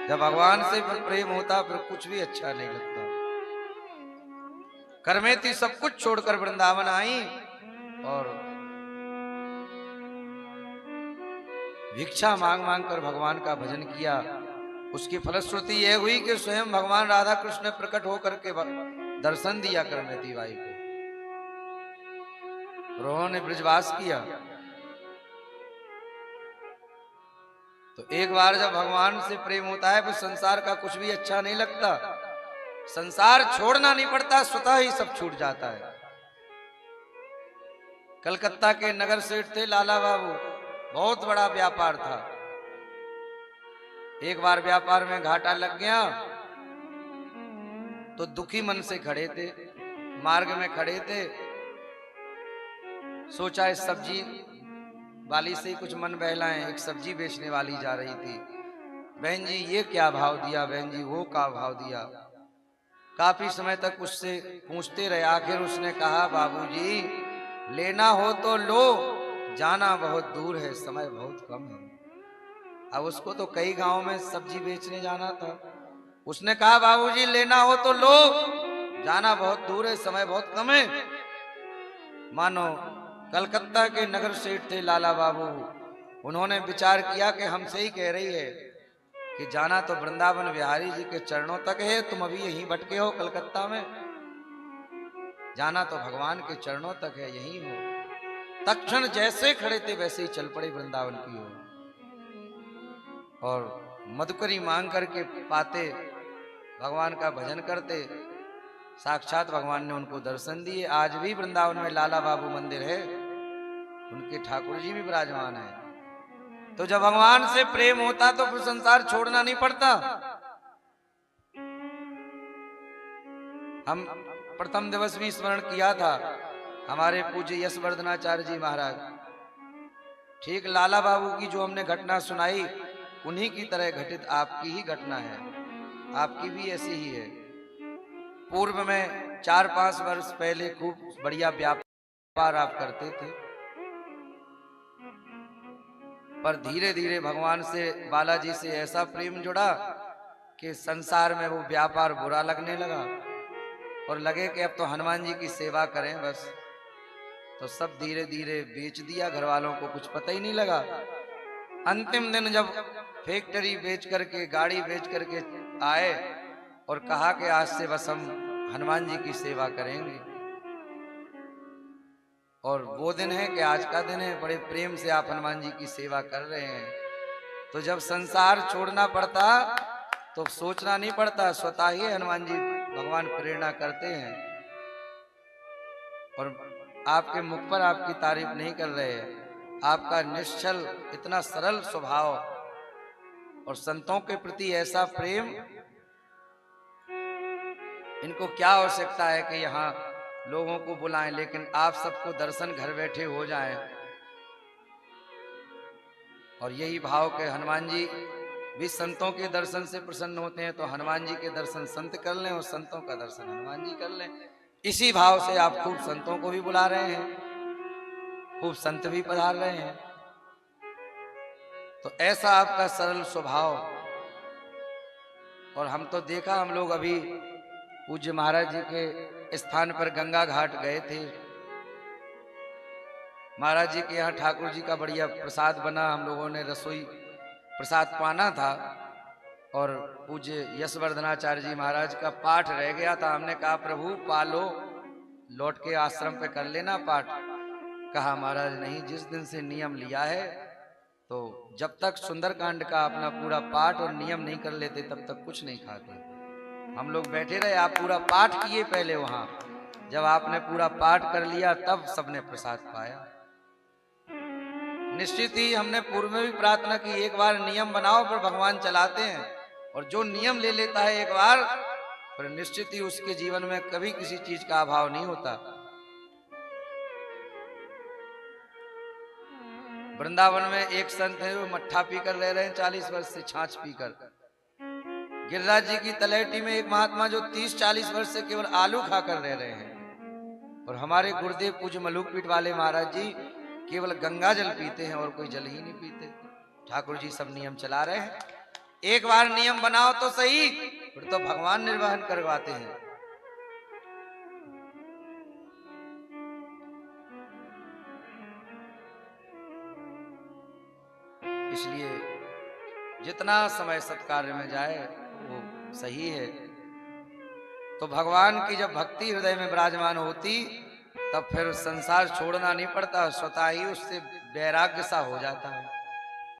जब भगवान से फिर प्रेम होता फिर कुछ भी अच्छा नहीं लगता। करमेती सब कुछ छोड़कर वृंदावन आई और भिक्षा मांग मांग कर भगवान का भजन किया। उसकी फलश्रुति यह हुई कि स्वयं भगवान राधा कृष्ण ने प्रकट होकर के दर्शन दिया करमेती बाई को, और उन्होंने ब्रजवास किया। तो एक बार जब भगवान से प्रेम होता है फिर संसार का कुछ भी अच्छा नहीं लगता, संसार छोड़ना नहीं पड़ता, स्वतः ही सब छूट जाता है। कलकत्ता के नगर सेठ थे लाला बाबू, बहुत बड़ा व्यापार था। एक बार व्यापार में घाटा लग गया तो दुखी मन से खड़े थे, मार्ग में खड़े थे। सोचा इस सब्जी वाली से ही कुछ मन बहलाएं। एक सब्जी बेचने वाली जा रही थी, बहन जी ये क्या भाव दिया, बहन जी वो क्या भाव दिया। काफी समय तक उससे पूछते रहे, आखिर उसने कहा बाबूजी लेना हो तो लो, जाना बहुत दूर है, समय बहुत कम है। अब उसको तो कई गांव में सब्जी बेचने जाना था। उसने कहा बाबूजी लेना हो तो लो, जाना बहुत दूर है, समय बहुत कम है। मानो कलकत्ता के नगर सेठ थे लाला बाबू, उन्होंने विचार किया कि हमसे ही कह रही है कि जाना तो वृंदावन बिहारी जी के चरणों तक है, तुम अभी यहीं भटके हो कलकत्ता में, जाना तो भगवान के चरणों तक है, यहीं हो। तत्क्षण जैसे खड़े थे वैसे ही चल पड़े वृंदावन की ओर, और मधुकरी मांग करके पाते भगवान का भजन करते। साक्षात भगवान ने उनको दर्शन दिए। आज भी वृंदावन में लाला बाबू मंदिर है, उनके ठाकुर जी भी विराजमान है। तो जब भगवान से प्रेम होता तो फिर संसार छोड़ना नहीं पड़ता। हम प्रथम दिवस भी स्मरण किया था हमारे पूज्य यशवर्धनाचार्य जी महाराज, ठीक लाला बाबू की जो हमने घटना सुनाई उन्हीं की तरह घटित आपकी ही घटना है, आपकी भी ऐसी ही है। पूर्व में 4-5 वर्ष पहले खूब बढ़िया व्यापार आप करते थे, पर धीरे धीरे भगवान से, बालाजी से ऐसा प्रेम जुड़ा कि संसार में वो व्यापार बुरा लगने लगा और लगे कि अब तो हनुमान जी की सेवा करें बस। तो सब धीरे धीरे बेच दिया, घर वालों को कुछ पता ही नहीं लगा। अंतिम दिन जब फैक्ट्री बेच करके, गाड़ी बेच करके आए और कहा कि आज से बस हम हनुमान जी की सेवा करेंगे, और वो दिन है कि आज का दिन है, बड़े प्रेम से आप हनुमान जी की सेवा कर रहे हैं। तो जब संसार छोड़ना पड़ता तो सोचना नहीं पड़ता, स्वतः ही हनुमान जी भगवान प्रेरणा करते हैं। और आपके मुख पर आपकी तारीफ नहीं कर रहे हैं, आपका निश्चल इतना सरल स्वभाव और संतों के प्रति ऐसा प्रेम, इनको क्या आवश्यकता है कि यहाँ लोगों को बुलाएं, लेकिन आप सबको दर्शन घर बैठे हो जाएं। और यही भाव के हनुमान जी भी संतों के दर्शन से प्रसन्न होते हैं, तो हनुमान जी के दर्शन संत कर लें और संतों का दर्शन हनुमान जी कर लें। इसी भाव से आप खूब संतों को भी बुला रहे हैं, खूब संत भी पधार रहे हैं। तो ऐसा आपका सरल स्वभाव। और हम तो देखा, हम लोग अभी पूज्य महाराज जी के स्थान पर गंगा घाट गए थे। महाराज जी के यहाँ ठाकुर जी का बढ़िया प्रसाद बना, हम लोगों ने रसोई प्रसाद पाना था, और पूज्य यशवर्धनाचार्य जी महाराज का पाठ रह गया था। हमने कहा प्रभु पालो, लौट के आश्रम पे कर लेना पाठ। कहा महाराज नहीं, जिस दिन से नियम लिया है तो जब तक सुंदरकांड का अपना पूरा पाठ और नियम नहीं कर लेते तब तक कुछ नहीं खाते। हम लोग बैठे रहे, आप पूरा पाठ किए पहले वहां, जब आपने पूरा पाठ कर लिया तब सबने प्रसाद पाया। निश्चित ही हमने पूर्व में भी प्रार्थना की, एक बार नियम बनाओ पर भगवान चलाते हैं, और जो नियम ले लेता है एक बार पर निश्चित ही उसके जीवन में कभी किसी चीज का अभाव नहीं होता। वृंदावन में एक संत है, वो मट्ठा पीकर रह रहे हैं 40 वर्ष से, छाछ पीकर। गिरिराज जी की तलहटी में एक महात्मा जो 30-40 वर्ष से केवल आलू खाकर रह रहे हैं, और हमारे गुरुदेव पूज्य मलुकपीठ वाले महाराज जी केवल गंगा जल पीते हैं और कोई जल ही नहीं पीते। ठाकुर जी सब नियम चला रहे हैं। एक बार नियम बनाओ तो सही, फिर तो भगवान निर्वहन करवाते हैं। इसलिए जितना समय सत्कार्य में जाए वो सही है। तो भगवान की जब भक्ति हृदय में विराजमान होती, तब फिर संसार छोड़ना नहीं पड़ता, स्वतः ही उससे वैराग्य सा हो जाता है।